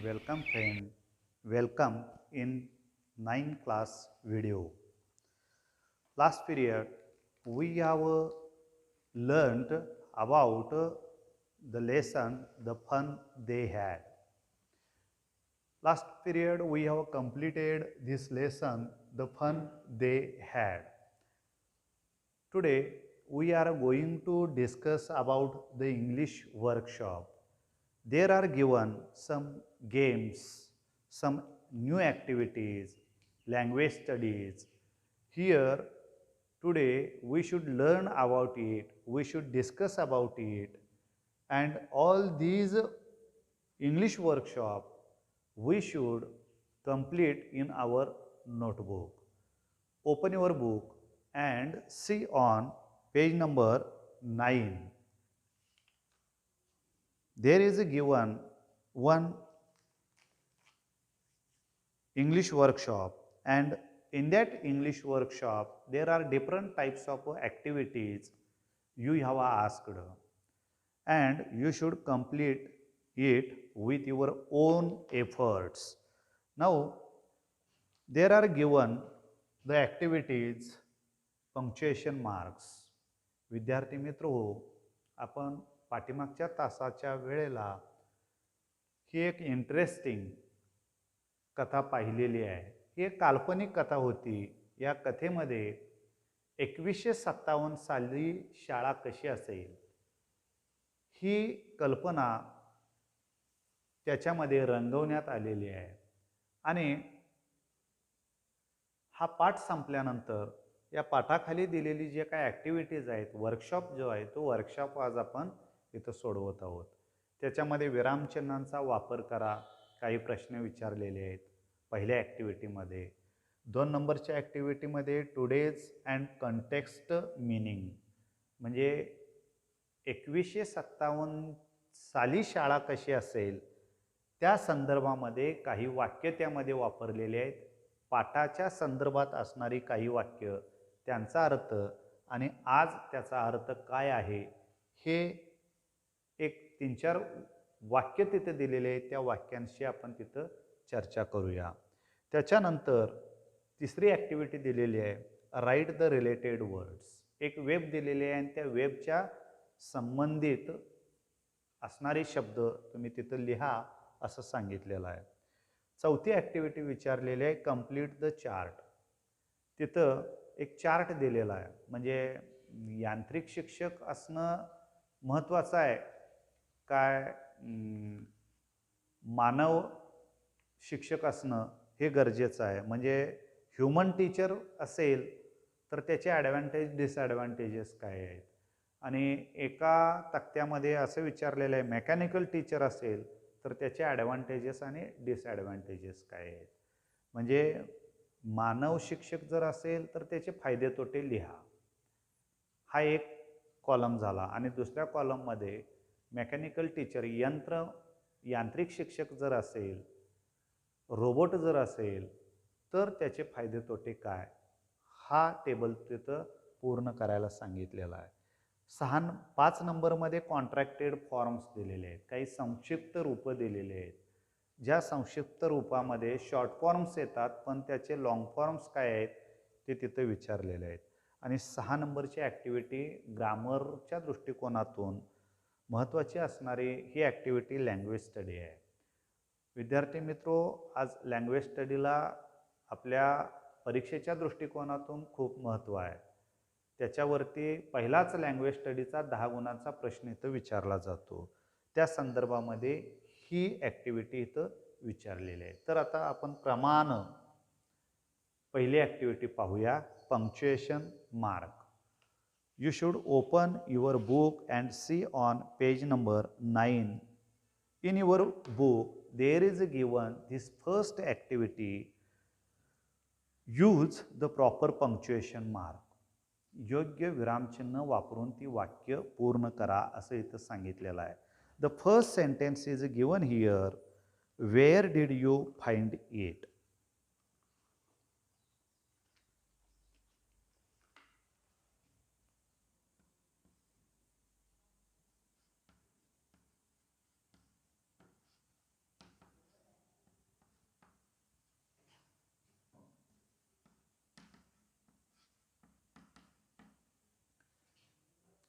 Welcome friend, welcome in 9 class video. Last period we have learned about the lesson, the fun they had. Last period we have completed this lesson, the fun they had. Today we are going to discuss about the English workshop. There are given some games, some new activities, language studies. Here today we should learn about it, we should discuss about it, and all these English workshop we should complete in our notebook. Open your book and see on page number 9. There is a given one English workshop, and in that English workshop there are different types of activities you have asked, and you should complete it with your own efforts. Now there are given the activities punctuation marks. विद्यार्थी मित्र हो, आपण पाठीमागच्या तासाच्या वेळेला ही एक interesting कथा पाहिलेली आहे. ही एक काल्पनिक कथा होती. या कथेमध्ये 2157 साली शाळा कशी असेल ही कल्पना त्याच्यामध्ये रंगवण्यात आलेली आहे. आणि हा पाठ संपल्यानंतर या पाठाखाली दिलेली जे काही ॲक्टिव्हिटीज आहेत, वर्कशॉप जो आहे तो वर्कशॉप आज आपण इथं सोडवत आहोत. त्याच्यामध्ये विरामचिन्हांचा वापर करा, काही प्रश्न विचारलेले आहेत पहिल्या ॲक्टिव्हिटीमध्ये. 2 नंबरच्या ॲक्टिव्हिटीमध्ये टुडेज अँड कंटेक्स्ट मीनिंग, म्हणजे 2157 साली शाळा कशी असेल त्या संदर्भामध्ये काही वाक्य त्यामध्ये वापरलेले आहेत. पाठाच्या संदर्भात असणारी काही वाक्य, त्यांचा अर्थ आणि आज त्याचा अर्थ काय आहे हे एक 3-4 वाक्य तिथे दिलेले आहेत. त्या वाक्यांशी आपण तिथं चर्चा करूया. त्याच्यानंतर तिसरी ॲक्टिव्हिटी दिलेली आहे, राईट द रिलेटेड वर्ड्स. एक वेब दिलेली आहे आणि त्या वेबच्या संबंधित असणारे शब्द तुम्ही तिथं लिहा असं सांगितलेलं आहे. चौथी ॲक्टिव्हिटी विचारलेली आहे, कंप्लीट द चार्ट. तिथं एक चार्ट दिलेला आहे. म्हणजे यांत्रिक शिक्षक असणं महत्त्वाचं आहे काय मानव शिक्षक असणं हे गरजेचं आहे. म्हणजे ह्युमन टीचर असेल तर त्याचे ॲडव्हान्टेज डिसॲडव्हान्टेजेस काय आहेत. आणि एका तक्त्यामध्ये असं विचारलेलं आहे, मेकॅनिकल टीचर असेल तर त्याचे ॲडव्हान्टेजेस आणि डिसॲडव्हान्टेजेस काय आहेत. म्हणजे मानव शिक्षक जर असेल तर त्याचे फायदे तोटे लिहा. हा एक कॉलम झाला. आणि दुसऱ्या कॉलममध्ये मेकॅनिकल टीचर यांत्रिक शिक्षक जर असेल, रोबोट जर असेल तर त्याचे फायदे तोटे काय, हा टेबल तिथं पूर्ण करायला सांगितलेला आहे. 5 नंबरमध्ये कॉन्ट्रॅक्टेड फॉर्म्स दिलेले आहेत. काही संक्षिप्त रूपं दिलेले आहेत. ज्या संक्षिप्त रूपामध्ये शॉर्ट फॉर्म्स येतात पण त्याचे लॉंग फॉर्म्स काय आहेत ते तिथं विचारलेले आहेत. आणि 6 नंबरची ॲक्टिव्हिटी ग्रामरच्या दृष्टिकोनातून महत्त्वाची असणारी ही ॲक्टिव्हिटी लँग्वेज स्टडी आहे. विद्यार्थी मित्रो, आज लँग्वेज स्टडीला आपल्या परीक्षेच्या दृष्टिकोनातून खूप महत्त्व आहे. त्याच्यावरती पहिलाच लँग्वेज स्टडीचा 10 गुणांचा प्रश्न इथं विचारला जातो. त्या संदर्भामध्ये ही ॲक्टिव्हिटी इथं विचारलेली आहे. तर आता आपण क्रमानं पहिली ॲक्टिव्हिटी पाहूया, punctuation mark. You should open your book and see on page number 9. In your book, there is given this first activity. Use the proper punctuation mark. योग्य विरामचिन्ह वापरून ती वाक्य पूर्ण करा असं इथं सांगितलेलं आहे. The first sentence is given here. Where did you find it?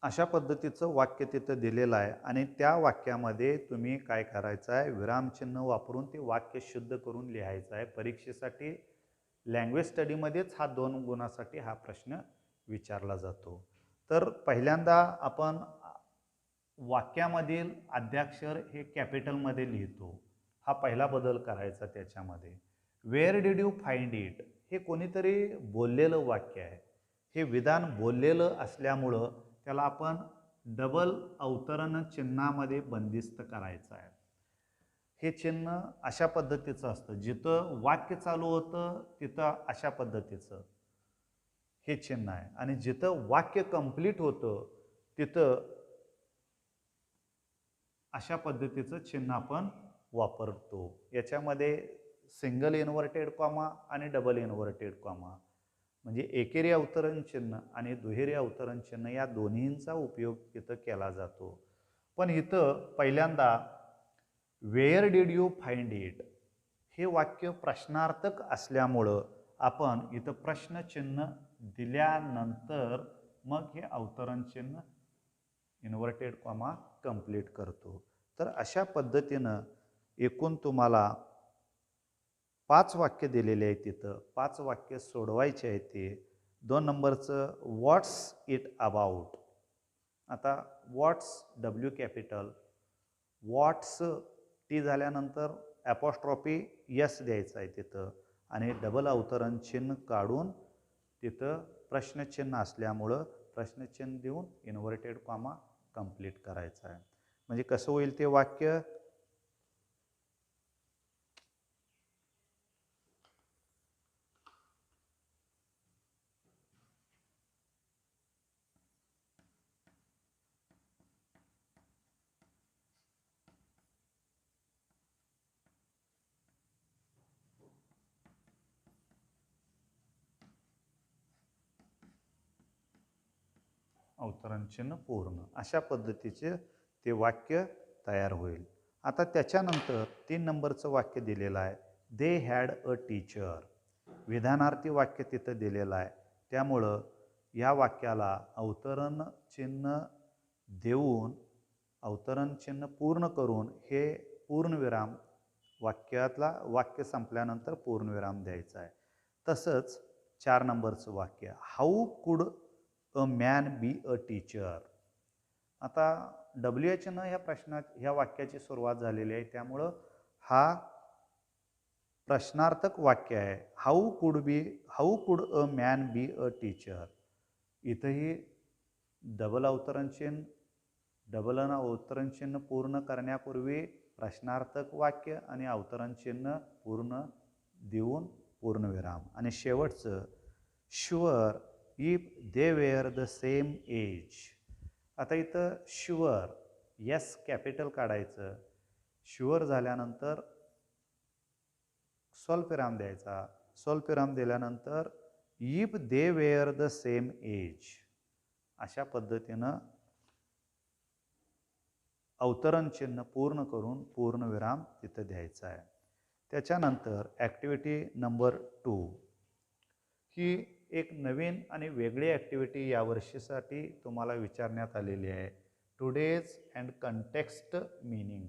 अशा पद्धतीचं वाक्य तिथं दिलेलं आहे आणि त्या वाक्यामध्ये तुम्ही काय करायचं आहे, विरामचिन्ह वापरून ते वाक्य शुद्ध करून लिहायचं आहे. परीक्षेसाठी लँग्वेज स्टडीमध्येच हा 2 गुणासाठी हा प्रश्न विचारला जातो. तर पहिल्यांदा आपण वाक्यामधील आद्याक्षर हे कॅपिटलमध्ये लिहितो. हा पहिला बदल करायचा त्याच्यामध्ये. Where did you find it हे कोणीतरी बोललेलं वाक्य आहे. हे विधान बोललेलं असल्यामुळं त्याला आपण डबल अवतरण चिन्हामध्ये बंदिस्त करायचं आहे. हे चिन्ह अशा पद्धतीचं असतं, जिथं वाक्य चालू होतं तिथं अशा पद्धतीचं हे चिन्ह आहे आणि जिथं वाक्य कंप्लीट होतं तिथं अशा पद्धतीचं चिन्ह आपण वापरतो. याच्यामध्ये सिंगल इन्व्हर्टेड कॉमा आणि डबल इन्व्हर्टेड कॉमा म्हणजे एकेरी अवतरण चिन्ह आणि दुहेरी अवतरण चिन्ह या दोन्हींचा उपयोग इथं केला जातो. पण इथं पहिल्यांदा where did you find it हे वाक्य प्रश्नार्थक असल्यामुळं आपण इथं प्रश्नचिन्ह दिल्यानंतर मग हे अवतरण चिन्ह इन्व्हर्टेड कॉमा कंप्लीट करतो. तर अशा पद्धतीनं एकूण तुम्हाला 5 वाक्य दिलेले आहेत तिथं. 5 वाक्य सोडवायचे आहेत ते. 2 नंबरचं व्हॉट्स इट अबाउट. आता व्हॉट्स डब्ल्यू कॅपिटल, व्हॉट्स टी झाल्यानंतर ॲपॉस्ट्रॉफी यस द्यायचं आहे तिथं आणि डबल अवतरण चिन्ह काढून तिथं प्रश्नचिन्ह असल्यामुळं प्रश्नचिन्ह देऊन इन्व्हर्टेड कॉमा कंप्लीट करायचं आहे. म्हणजे कसं होईल ते वाक्य, अवतरण चिन्ह पूर्ण अशा पद्धतीचे ते वाक्य तयार होईल. आता त्याच्यानंतर 3 नंबरचं वाक्य दिलेलं आहे, दे हॅड अ टीचर. विधानार्थी वाक्य तिथं दिलेलं आहे. त्यामुळं या वाक्याला अवतरण चिन्ह देऊन अवतरण चिन्ह पूर्ण करून हे पूर्णविराम वाक्य संपल्यानंतर पूर्णविराम द्यायचा आहे. तसंच 4 नंबरचं वाक्य, हाऊ कुड a man be a teacher. आता डब्ल्यू न ह्या वाक्याची सुरुवात झालेली आहे, त्यामुळं हा प्रश्नार्थक वाक्य आहे. हाऊ कुड a man be a teacher. इथंही डबल अवतरण चिन्ह डबल अवतरण चिन्ह पूर्ण करण्यापूर्वी प्रश्नार्थक वाक्य आणि अवतरण चिन्ह पूर्ण देऊन पूर्णविराम आणि शेवटचं sure if they were the same age. आता इथं शुअर यस कॅपिटल काढायचं, शुअर झाल्यानंतर स्वल्पविराम द्यायचा, स्वल्पविराम दिल्यानंतर if they were the same age अशा पद्धतीनं अवतरण चिन्ह पूर्ण करून पूर्णविराम तिथं द्यायचा आहे. त्याच्यानंतर ॲक्टिव्हिटी नंबर 2 ही एक नवीन आणि वेगळी ॲक्टिव्हिटी यावर्षीसाठी तुम्हाला विचारण्यात आलेली आहे. टुडेज अँड कंटेक्स्ट मीनिंग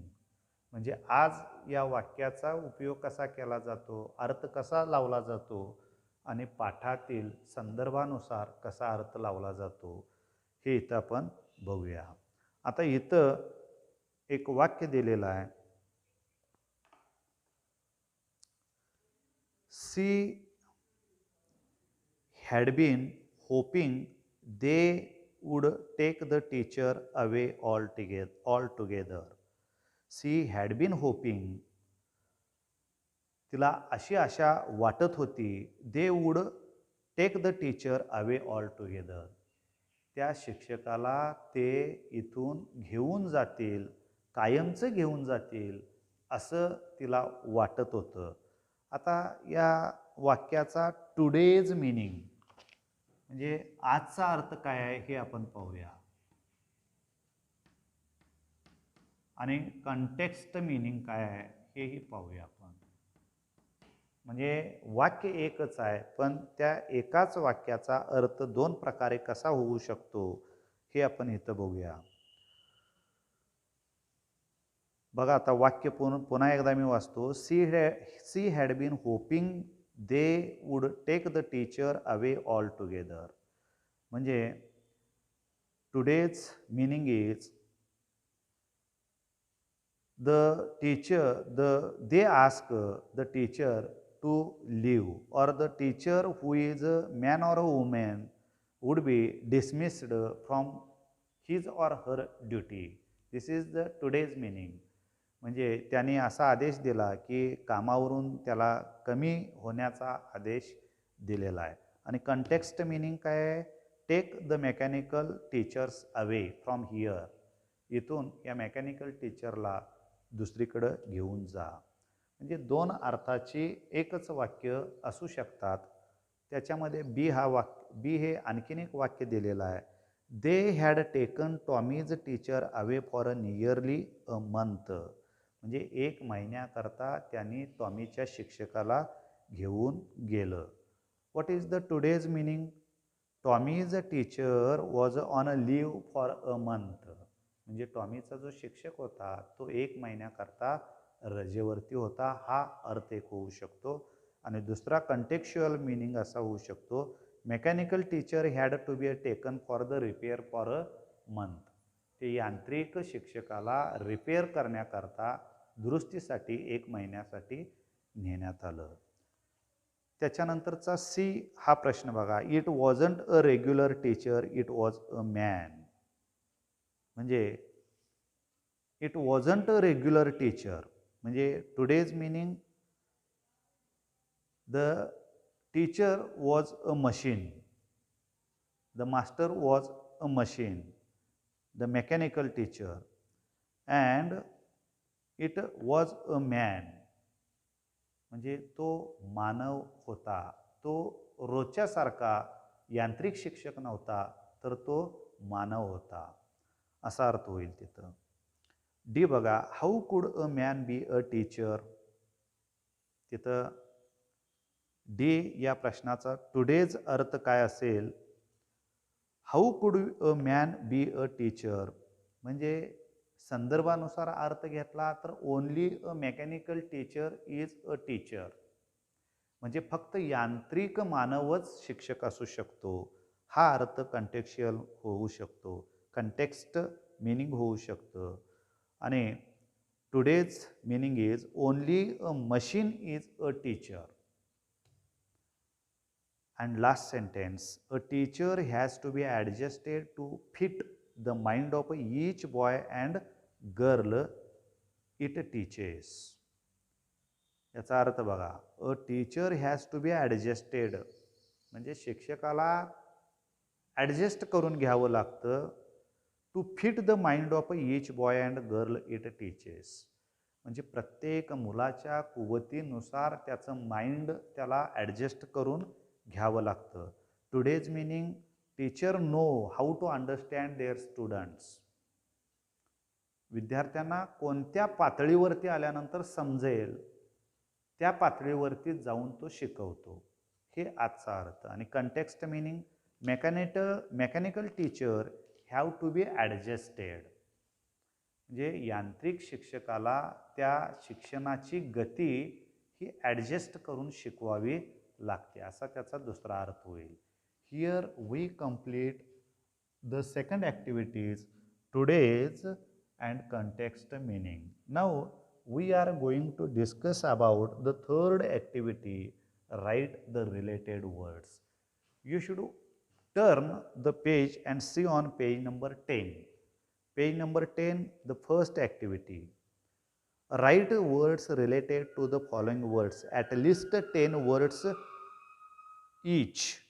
म्हणजे आज या वाक्याचा उपयोग कसा केला जातो, अर्थ कसा लावला जातो आणि पाठातील संदर्भानुसार कसा अर्थ लावला जातो हे इथं आपण बघूया. आता इथं एक वाक्य दिलेलं आहे, C had been hoping they would take the teacher away altogether. She had been hoping, तिला अशी आशा वाटत होती, they would take the teacher away altogether. त्या शिक्षकाला ते इथून घेऊन जातील, कायमचं घेऊन जातील असं तिला वाटत होतं. आता या वाक्याचा टुडेज मीनिंग म्हणजे आजचा अर्थ काय आहे हे आपण पाहूया आणि कंटेक्स्ट मीनिंग काय आहे हेही पाहूया आपण. म्हणजे वाक्य एकच आहे पण त्या एकाच वाक्याचा अर्थ 2 प्रकारे कसा होऊ शकतो हे आपण इथं बघूया. बघा आता वाक्य पुन्हा एकदा मी वाचतो. She had been hoping they would take the teacher away all together. म्हणजे today's meaning is they ask the teacher to leave, or the teacher who is a man or a woman would be dismissed from his or her duty. This is the today's meaning. म्हणजे त्यांनी असा आदेश दिला की कामावरून त्याला कमी होण्याचा आदेश दिलेला आहे. आणि कंटेक्स्ट मिनिंग काय आहे? Take the mechanical teachers away from here. इथून या मेकॅनिकल टीचरला दुसरीकडं घेऊन जा. म्हणजे दोन अर्थाची एकच वाक्य असू शकतात. त्याच्यामध्ये बी हे आणखीन एक वाक्य दिलेलं आहे. They had taken Tommy's teacher away for a nearly a month. म्हणजे 1 महिन्याकरता त्यांनी टॉमीच्या शिक्षकाला घेऊन गेलं. What is the today's meaning? Tommy's teacher was on a leave for a month. म्हणजे टॉमीचा जो शिक्षक होता तो 1 महिन्याकरता रजेवरती होता, हा अर्थ एक होऊ शकतो. आणि दुसरा कंटेक्च्युअल मीनिंग असा होऊ शकतो, mechanical teacher had to be taken for the repair for a month. ते यांत्रिक शिक्षकाला रिपेअर करण्याकरता दुरुस्तीसाठी 1 महिन्यासाठी नेण्यात आलं. त्याच्यानंतरचा सी हा प्रश्न बघा. It wasn't a regular teacher, it was a man. म्हणजे it wasn't a regular teacher म्हणजे today's meaning the teacher was a machine, the master was a machine, the mechanical teacher, and it was a man. म्हणजे तो मानव होता, तो रोजच्यासारखा यांत्रिक शिक्षक नव्हता, तर तो मानव होता, असा अर्थ होईल तिथं. डी बघा. हाऊ कुड a man be a teacher. तिथं डी या प्रश्नाचा टुडेज अर्थ काय असेल? हाऊ कुड a man be a teacher म्हणजे संदर्भानुसार अर्थ घेतला तर only a mechanical teacher is a teacher. म्हणजे फक्त यांत्रिक मानवच शिक्षक असू शकतो, हा अर्थ कंटेक्च्युअल होऊ शकतो, कंटेक्स्ट मीनिंग होऊ शकतं. आणि today's meaning is only a machine is a teacher. And last sentence, a teacher has to be adjusted to fit the mind of each boy and girl it teaches. याचा अर्थ बघा. A teacher has to be adjusted म्हणजे शिक्षकाला adjust करून घ्यावं लागतं. To fit the mind of each boy and girl it teaches म्हणजे प्रत्येक मुलाच्या कुवतीनुसार त्याचं माइंड त्याला ॲडजस्ट करून घ्यावं लागतं. Today's meaning teacher know how to understand their students. विद्यार्थ्यांना कोणत्या पातळीवरती आल्यानंतर समजेल त्या पातळीवरती जाऊन तो शिकवतो, हे आजचा अर्थ. आणि context meaning mechanical teacher have to be adjusted म्हणजे यांत्रिक शिक्षकाला त्या शिक्षणाची गती ही ॲडजस्ट करून शिकवावी लागते, असा त्याचा दुसरा अर्थ होईल. Here we complete the second activities today's and context meaning. नाऊ we are going to discuss about the third activity, write the related words. You should turn the page and see on page number 10. Page number 10, the first activity. Write words related to the following words, at least 10 words each.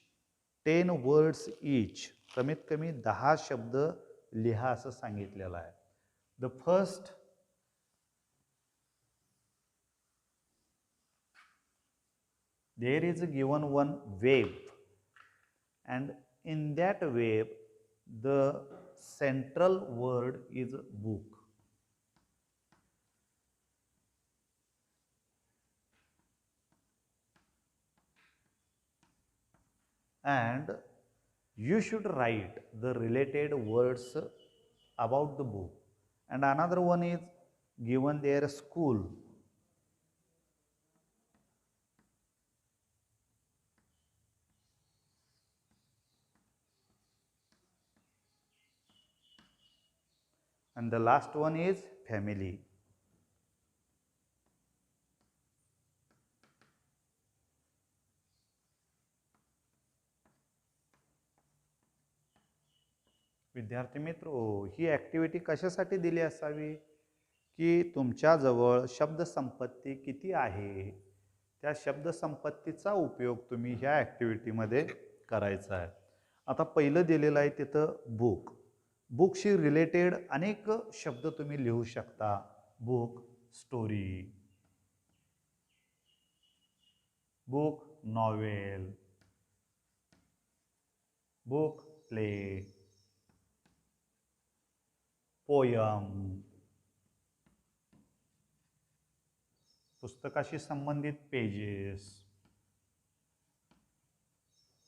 10 words each. कमीत कमी 10 शब्द लिहा असं सांगितलेलं आहे. The first, there is given one wave, and in that wave the central word is book. And You should write the related words about the book. And another one is given their school. And the last one is family. विद्यार्थी मित्र, ही activity कशासाठी दिली असावी की तुमच्याजवळ शब्दसंपत्ती किती आहे त्या शब्दसंपत्तीचा उपयोग तुम्ही ह्या ॲक्टिव्हिटीमध्ये करायचा आहे. आता पहिलं दिलेलं आहे तिथं बुक. बुकशी रिलेटेड अनेक शब्द तुम्ही लिहू शकता. Book story, book novel, book play, poem, पुस्तकाशी संबंधित पेजेस,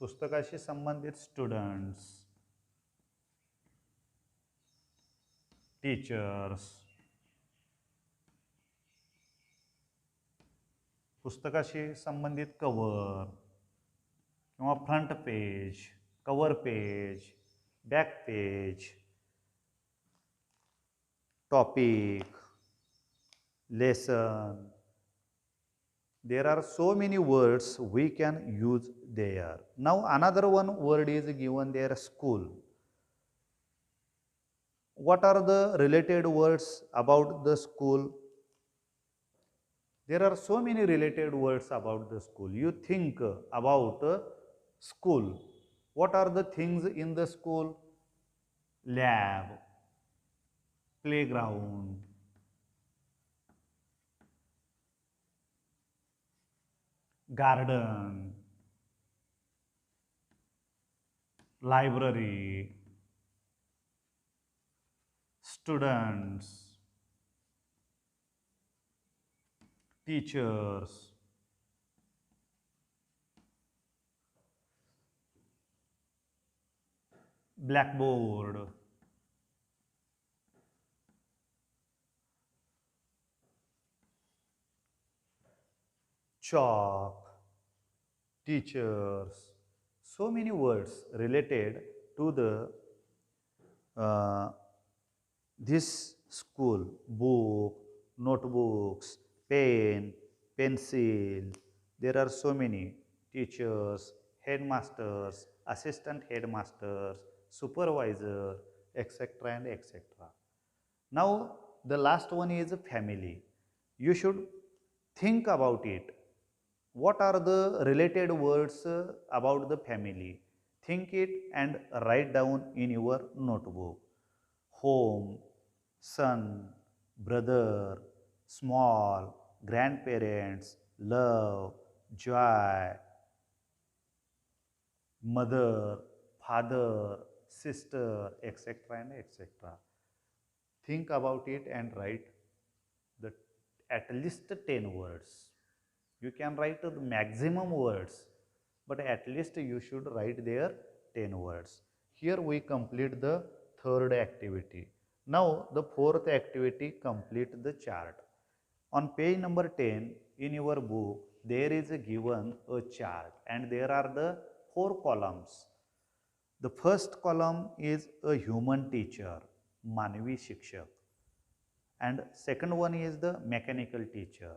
पुस्तकाशी संबंधित स्टुडंट्स, टीचर्स, पुस्तकाशी संबंधित कवर किंवा front page, cover page, back page, topic, lesson. There are so many words we can use there. Now another one word is given there, school. What are the related words about the school? There are so many related words about the school. You think about school. What are the things in the school? Lab, playground, garden, library, students, teachers, blackboard, chalk, teachers. So many words related to the this school. Book, notebooks, pen, pencil. There are so many teachers, headmasters, assistant headmasters, supervisor, etc. and etc. Now the last one is family. You should think about it. What are the related words about the family? Think it and write down in your notebook. Home, son, brother, small, grandparents, love, joy, mother, father, sister, etc. and etc. Think about it and write the at least 10 words. You can write the maximum words, but at least you should write there 10 words. Here we complete the third activity. Now the fourth activity, complete the chart. On page number 10 in your book, there is given a chart and there are the 4 columns. The first column is a human teacher, Manvi Shikshak, and second one is the mechanical teacher.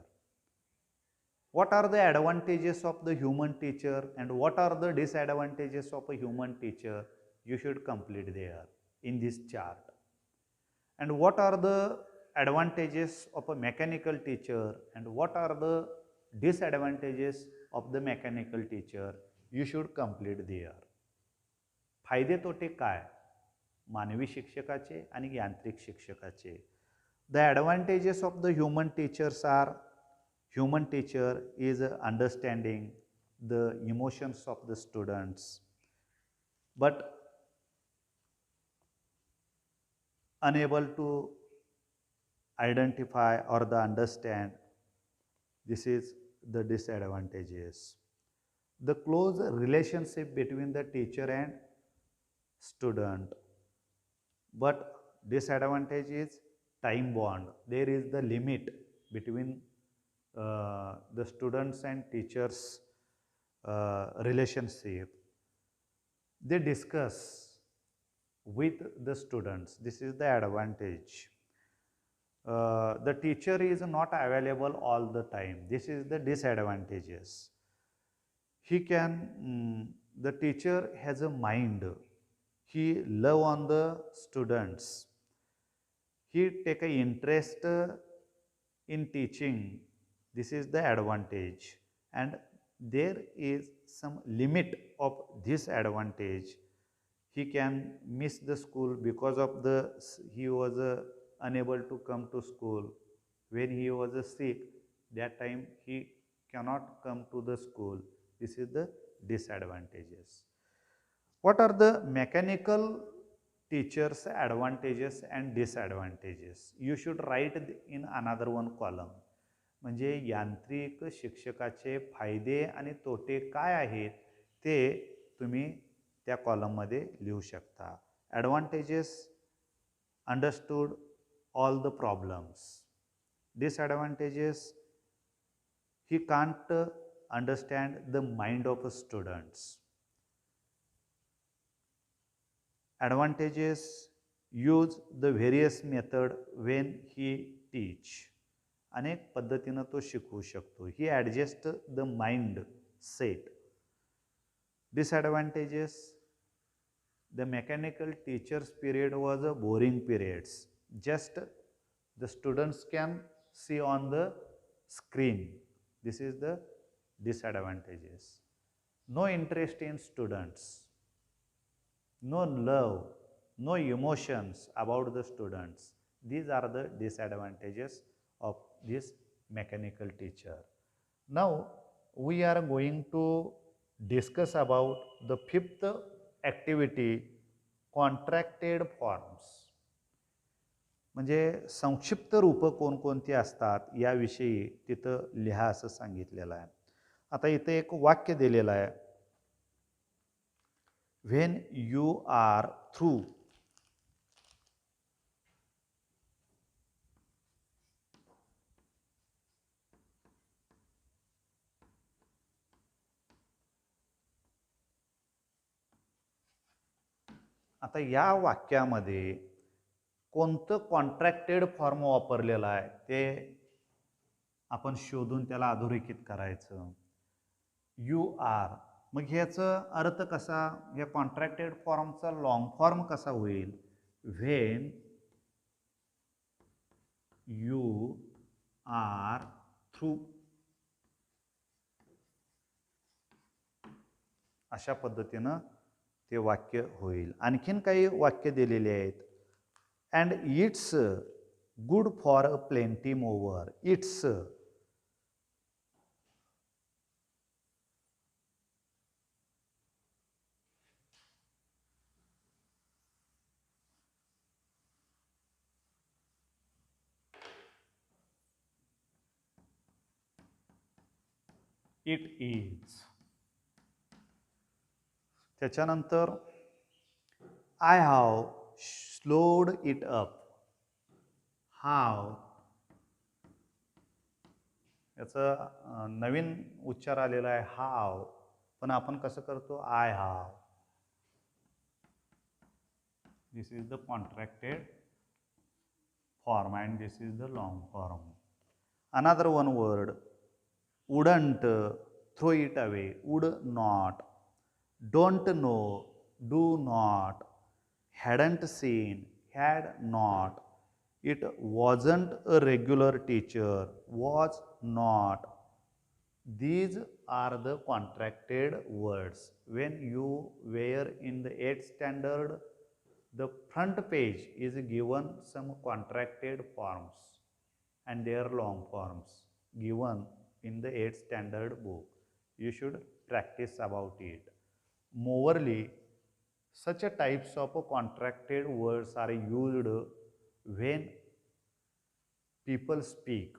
What are the advantages of the human teacher and what are the disadvantages of a human teacher? You should complete there in this chart. And what are the advantages of a mechanical teacher and what are the disadvantages of the mechanical teacher? You should complete there. फायदे तोटे काय मानवी शिक्षकाचे आणि यांत्रिक शिक्षकाचे? The advantages of the human teachers are, human teacher is understanding the emotions of the students but unable to identify or the understand. This is the disadvantages. The close relationship between the teacher and student. But disadvantage is time bond. There is the limit between the students and teachers relationship. They discuss with the students. This is the advantage. The teacher is not available all the time. This is the disadvantages. He can, the teacher has a mind. He love on the students. He take a interest in teaching. This is the advantage. And there is some limit of this advantage. He can miss the school because of he was unable to come to school. When he was sick, that time he cannot come to the school. This is the disadvantages. What are the mechanical teachers advantages and disadvantages? You should write in another one column. म्हणजे यांत्रिक शिक्षकाचे फायदे आणि तोटे काय आहेत ते तुम्ही त्या कॉलममध्ये लिहू शकता. Advantages, understood all the problems. Disadvantages, he can't understand the mind of students. Advantages, use the various method when he teach. अनेक पद्धतीनं तो शिकवू शकतो. He adjust the mind set. Disadvantages, the mechanical teacher's period was a boring periods. Just the students can see on the screen. This is the disadvantages. No interest in students. No love, no emotions about the students. These are the disadvantages of this mechanical teacher. Now we are going to discuss about the fifth activity, contracted forms. म्हणजे संक्षिप्त रूप कोणकोणती असतात याविषयी तिथं लिहा असं सांगितलेलं आहे. आता इथे एक वाक्य दिलेलं आहे. When you are through. आता या वाक्यामध्ये कोणतं कॉन्ट्रॅक्टेड फॉर्म वापरलेला आहे ते आपण शोधून त्याला अधोरेखित करायचं. यू आर, मग ह्याचा अर्थ कसा, या कॉन्ट्रॅक्टेड फॉर्मचा लॉंग फॉर्म कसा होईल. When you are through. अशा पद्धतीनं ते वाक्य होईल. आणखीन काही वाक्य दिलेले आहेत. And it's good for a plenty mower. It's, it is. त्याच्यानंतर I have slowed it up. How, याचा नवीन उच्चार आलेला आहे हाव, पण आपण कसं करतो I have. This is the contracted form and this is the long form. Another one word, wouldn't, throw it away, would not, don't know, do not, hadn't seen, had not, it wasn't a regular teacher, was not. These are the contracted words. When you were in the 8th standard, the front page is given some contracted forms and their long forms given in the 8th standard book. You should practice about it. Moreover, such a types of contracted words are used when people speak.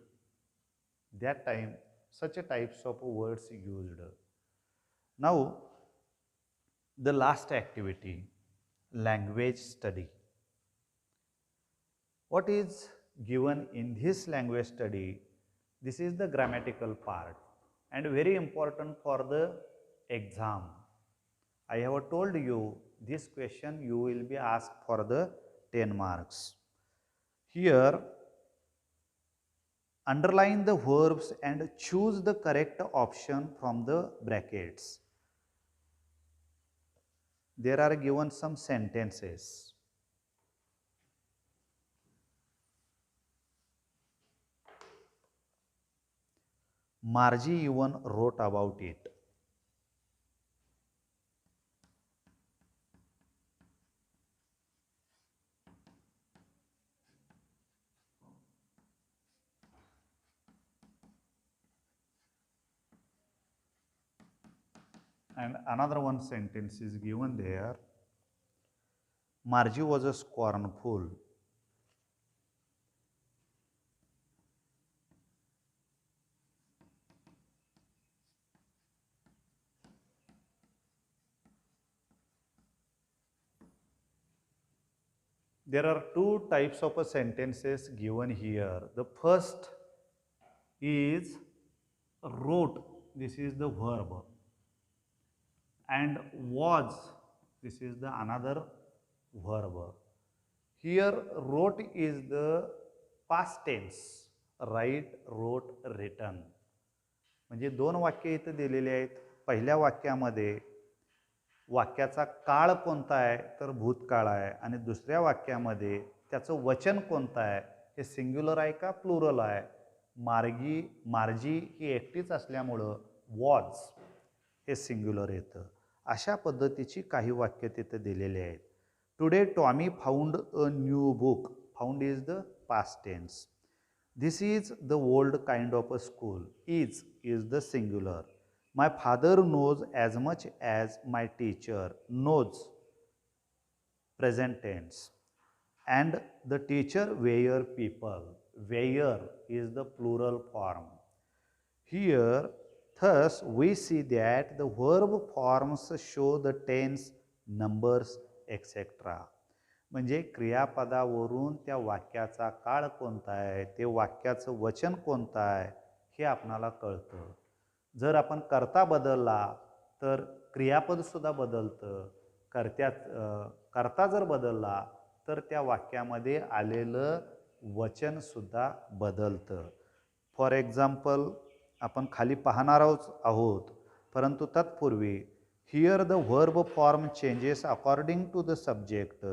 That time such a types of words used. Now the last activity, language study. What is given in this language study? This is the grammatical part and very important for the exam. I have told you this question you will be asked for the 10 marks. Here, underline the verbs and choose the correct option from the brackets. There are given some sentences. Margie even wrote about it. And another one sentence is given there. Margie was a scornful. There are two types of sentences given here. The first is wrote, this is the verb, and was, this is the another verb. Here wrote is the past tense, write, wrote, written. म्हणजे दोन वाक्य इथं दिलेली आहेत. पहिल्या वाक्यामध्ये वाक्याचा काळ कोणता आहे तर भूतकाळ आहे आणि दुसऱ्या वाक्यामध्ये त्याचं वचन कोणतं आहे हे सिंग्युलर आहे का प्लुरल आहे. मार्जी ही एकटीच असल्यामुळं वॉज हे सिंग्युलर येतं. अशा पद्धतीची काही वाक्य तिथे दिलेली आहेत. Today Tommy found a new book. Found is the past tense. This is the old kind of a school. Is the singular. My father knows as much as my teacher knows, present tense. And the teacher were people. Were is the plural form. Here, thus, we see that the verb forms show the tense, numbers, etc. म्हणजे क्रियापदावरून त्या वाक्याचा काळ कोणता आहे, ते वाक्याचं वचन कोणतं आहे हे आपणाला कळतं. जर आपण कर्ता बदलला तर क्रियापदसुद्धा बदलतं. कर्ता जर बदलला तर त्या वाक्यामध्ये आलेलं वचनसुद्धा बदलतं. फॉर एक्झाम्पल आपण खाली पाहणार आहोत, परंतु तत्पूर्वी here the verb form changes according to the subject.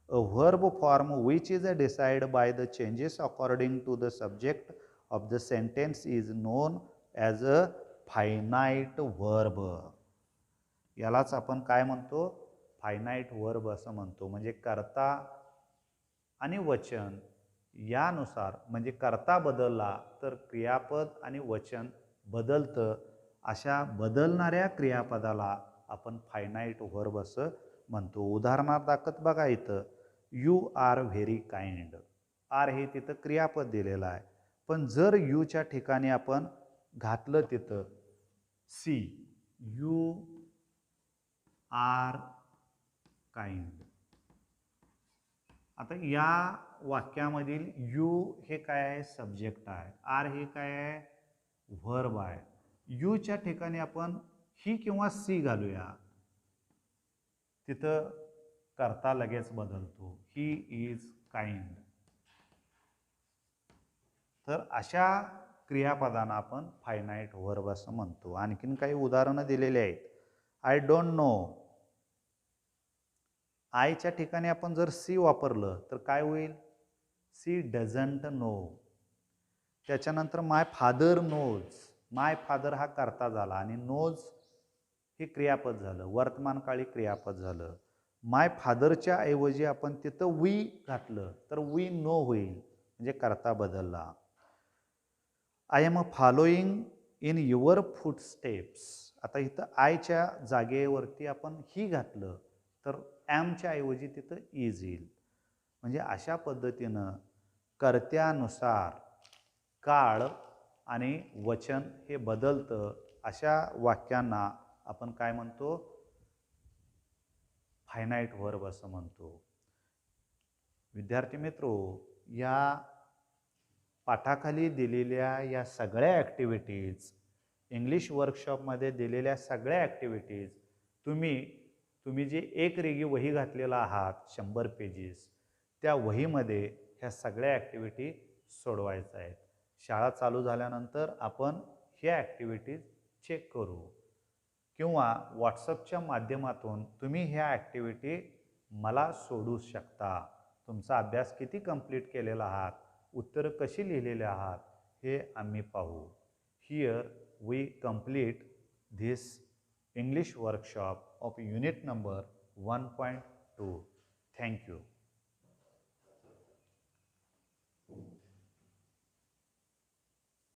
A verb form which is decided by the changes according to the subject of the sentence is known as a finite verb. यालाच आपण काय म्हणतो, finite verb असं म्हणतो. म्हणजे कर्ता आणि वचन यानुसार, म्हणजे कर्ता बदलला तर क्रियापद आणि वचन बदलतं. अशा बदलणाऱ्या क्रियापदाला आपण फायनाईट वर्ब असं म्हणतो. उदाहरणार्थ बघा इथं, you are very kind. Are हे तिथं क्रियापद दिलेलं आहे, पण जर यूच्या ठिकाणी आपण घातलं तिथं सी, यू आर काइंड. आता या वाक्यामधील यू हे काय आहे, सब्जेक्ट आहे. आर हे काय आहे, व्हर्ब आहे. यूच्या ठिकाणी आपण ही किंवा सी घालूया, तिथं कर्ता लगेच बदलतो. He is kind. तर अशा क्रियापदांना आपण फायनाईट वर्ब असं म्हणतो. आणखीन काही उदाहरणं दिलेली आहेत. I don't know. आयच्या ठिकाणी आपण जर सी वापरलं तर काय होईल, सी डझंट नो. त्याच्यानंतर my father knows. My father हा कर्ता झाला आणि नोज हे क्रियापद झालं, वर्तमानकाळी क्रियापद झालं. माय फादरच्या ऐवजी आपण तिथं वी घातलं तर वी नो होईल, म्हणजे कर्ता बदलला. I am following in your footsteps. आता इथं आयच्या जागेवरती आपण ही घातलं तर ॲमच्या ऐवजी तिथं इज येईल. म्हणजे अशा पद्धतीनं कर्त्यानुसार काळ आणि वचन हे बदलतं. अशा वाक्यांना आपण काय म्हणतो, फायनाईट व्हर्ब असं म्हणतो. विद्यार्थी मित्रो, या पाठाखाली दिलेल्या या सगळ्या ॲक्टिव्हिटीज, इंग्लिश वर्कशॉपमध्ये दिलेल्या सगळ्या ॲक्टिव्हिटीज तुम्ही जी एक रेगी वही घातलेला आहात 100 पेजेस, त्या वहीमध्ये ह्या सगळ्या ॲक्टिव्हिटी सोडवायच्या आहेत. शाळा चालू झाल्यानंतर आपण ह्या ॲक्टिव्हिटीज चेक करू किंवा व्हॉट्सअपच्या माध्यमातून तुम्ही ह्या ॲक्टिव्हिटी मला सोडू शकता. तुमचा अभ्यास किती कंप्लीट केलेला आहात, उत्तरं कशी लिहिलेली आहात हे आम्ही पाहू. Here we complete this English workshop of unit number 1.2. Thank you.